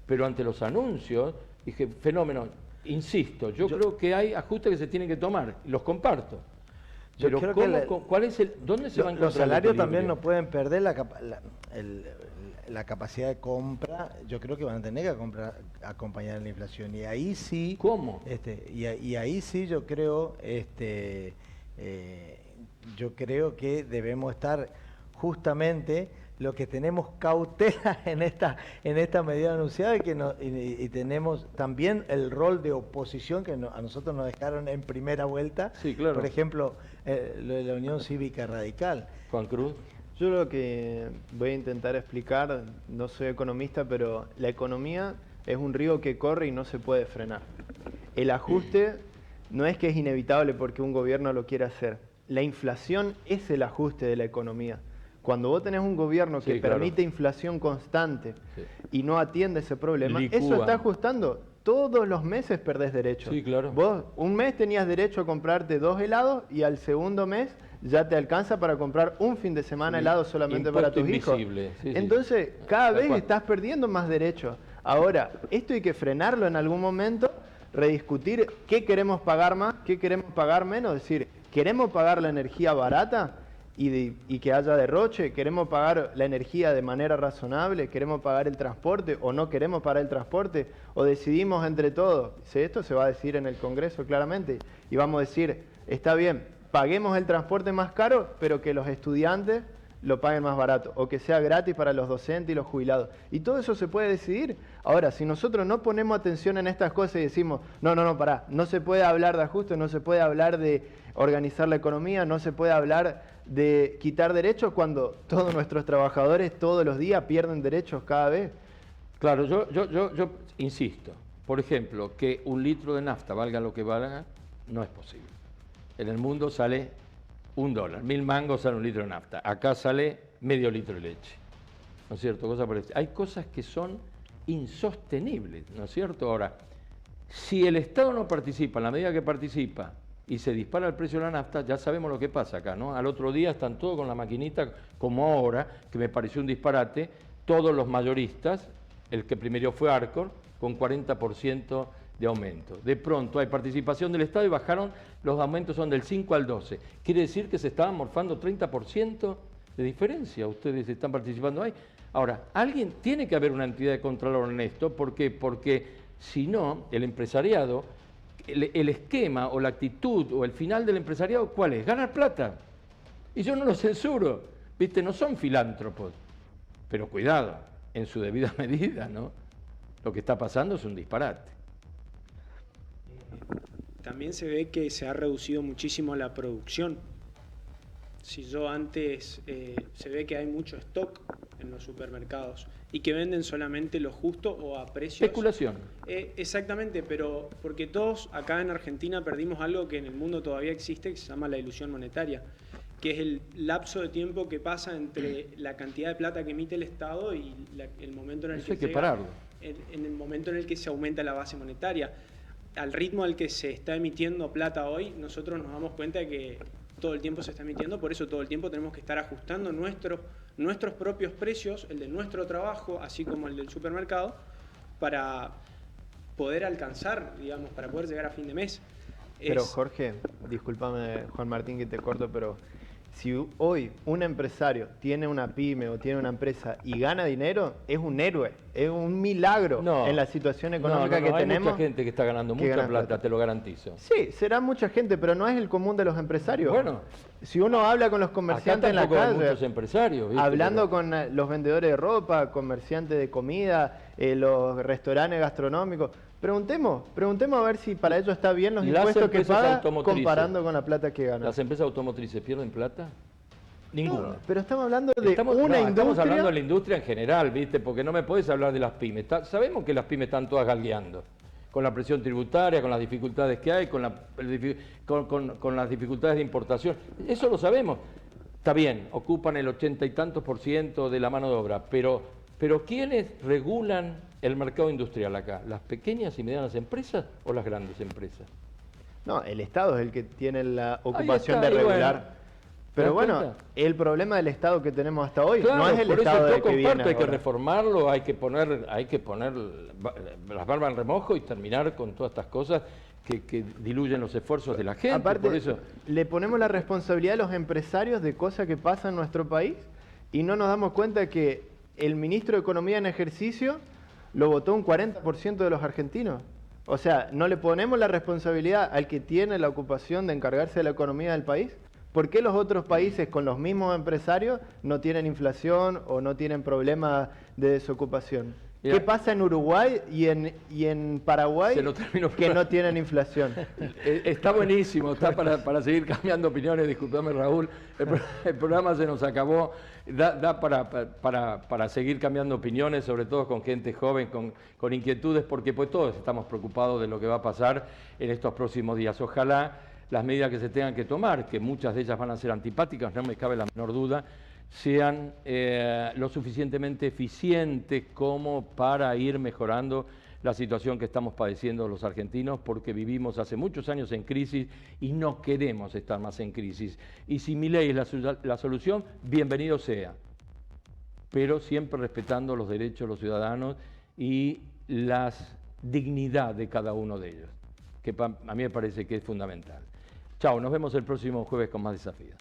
pero ante los anuncios, dije, fenómeno, insisto, yo creo que hay ajustes que se tienen que tomar, y los comparto. Pero ¿cuál es ¿dónde se va a encontrar los salarios el también no pueden perder la capacidad de compra. Yo creo que van a tener que acompañar la inflación. Y ahí sí... ¿Cómo? Y ahí sí yo creo... yo creo que debemos estar justamente lo que tenemos cautela en esta medida anunciada y tenemos también el rol de oposición que a nosotros nos dejaron en primera vuelta. Sí, claro. Por ejemplo, lo de la Unión Cívica Radical. Juan Cruz. Yo lo que voy a intentar explicar, no soy economista, pero la economía es un río que corre y no se puede frenar. El ajuste no es que es inevitable porque un gobierno lo quiere hacer. La inflación es el ajuste de la economía. Cuando vos tenés un gobierno que permite inflación constante y no atiende ese problema, eso está ajustando. Todos los meses perdés derechos. Sí, claro. Vos un mes tenías derecho a comprarte 2 helados y al segundo mes ya te alcanza para comprar un fin de semana helado solamente para tus hijos. Entonces, cada vez estás perdiendo más derechos. Ahora, esto hay que frenarlo en algún momento, rediscutir qué queremos pagar más, qué queremos pagar menos, es decir, ¿queremos pagar la energía barata y que haya derroche? ¿Queremos pagar la energía de manera razonable? ¿Queremos pagar el transporte o no queremos pagar el transporte? ¿O decidimos entre todos? Esto se va a decir en el Congreso claramente y vamos a decir, está bien, paguemos el transporte más caro, pero que los estudiantes lo paguen más barato, o que sea gratis para los docentes y los jubilados. Y todo eso se puede decidir. Ahora, si nosotros no ponemos atención en estas cosas y decimos, no, pará, no se puede hablar de ajuste, no se puede hablar de organizar la economía, no se puede hablar de quitar derechos cuando todos nuestros trabajadores todos los días pierden derechos cada vez. Claro, yo insisto, por ejemplo, que un litro de nafta valga lo que valga, no es posible. En el mundo sale $1, 1000 mangos sale un litro de nafta, acá sale medio litro de leche, ¿no es cierto? Hay cosas que son insostenibles, ¿no es cierto? Ahora, si el Estado no participa en la medida que participa y se dispara el precio de la nafta, ya sabemos lo que pasa acá, ¿no? Al otro día están todos con la maquinita, como ahora, que me pareció un disparate, todos los mayoristas, el que primero fue Arcor, con 40% de aumento. De pronto hay participación del Estado y bajaron, los aumentos son del 5 al 12. Quiere decir que se estaban morfando 30% de diferencia. Ustedes están participando ahí. Ahora, tiene que haber una entidad de contralor en esto. ¿Por qué? Porque si no, el empresariado, el esquema o la actitud o el final del empresariado, ¿cuál es? Ganar plata. Y yo no lo censuro. ¿Viste? No son filántropos. Pero cuidado, en su debida medida, ¿no? Lo que está pasando es un disparate. También se ve que se ha reducido muchísimo la producción. Si yo antes se ve que hay mucho stock en los supermercados y que venden solamente lo justo o a precios... Especulación. Exactamente, pero porque todos acá en Argentina perdimos algo que en el mundo todavía existe, que se llama la ilusión monetaria, que es el lapso de tiempo que pasa entre la cantidad de plata que emite el Estado y el momento en el Eso hay que pararlo. En el momento en el que se aumenta la base monetaria. al ritmo al que se está emitiendo plata hoy, nosotros nos damos cuenta de que todo el tiempo se está emitiendo, por eso todo el tiempo tenemos que estar ajustando nuestros propios precios, el de nuestro trabajo, así como el del supermercado, para poder alcanzar, digamos, para poder llegar a fin de mes. Pero Jorge, discúlpame Juan Martín que te corto, pero si hoy un empresario tiene una pyme o tiene una empresa y gana dinero, es un héroe, es un milagro en la situación económica que tenemos. Hay mucha gente que está ganando mucha plata, te lo garantizo. Sí, será mucha gente, pero no es el común de los empresarios. Bueno, si uno habla con los comerciantes en la calle, hay muchos empresarios, ¿viste? Hablando con los vendedores de ropa, comerciantes de comida, los restaurantes gastronómicos, preguntemos a ver si para ellos está bien los impuestos que pagan comparando con la plata que ganan. ¿Las empresas automotrices pierden plata? Ninguna. No, pero estamos hablando de una industria. Estamos hablando de la industria en general, ¿viste? Porque no me podés hablar de las pymes. Sabemos que las pymes están todas galgueando, con la presión tributaria, con las dificultades que hay, con las dificultades de importación. Eso lo sabemos. Está bien, ocupan el 80 y tantos % de la mano de obra, pero ¿quiénes regulan el mercado industrial acá? ¿Las pequeñas y medianas empresas o las grandes empresas? No, el Estado es el que tiene la ocupación de regular. Pero bueno, el problema del Estado que tenemos hasta hoy no es el Estado de que viene ahora. Hay que reformarlo, hay que poner las barbas en remojo y terminar con todas estas cosas que diluyen los esfuerzos de la gente. Aparte, por eso le ponemos la responsabilidad a los empresarios de cosas que pasan en nuestro país y no nos damos cuenta que el ministro de Economía en ejercicio lo votó un 40% de los argentinos. O sea, no le ponemos la responsabilidad al que tiene la ocupación de encargarse de la economía del país. ¿Por qué los otros países con los mismos empresarios no tienen inflación o no tienen problemas de desocupación? ¿Qué pasa en Uruguay y en Paraguay que no tienen inflación? Está buenísimo, está para seguir cambiando opiniones. Disculpame, Raúl, el programa se nos acabó. Da para seguir cambiando opiniones, sobre todo con gente joven, con inquietudes, porque pues todos estamos preocupados de lo que va a pasar en estos próximos días. Ojalá las medidas que se tengan que tomar, que muchas de ellas van a ser antipáticas, no me cabe la menor duda, sean lo suficientemente eficientes como para ir mejorando la situación que estamos padeciendo los argentinos, porque vivimos hace muchos años en crisis y no queremos estar más en crisis. Y si Milei es la solución, bienvenido sea, pero siempre respetando los derechos de los ciudadanos y la dignidad de cada uno de ellos, que a mí me parece que es fundamental. Chao, nos vemos el próximo jueves con más desafíos.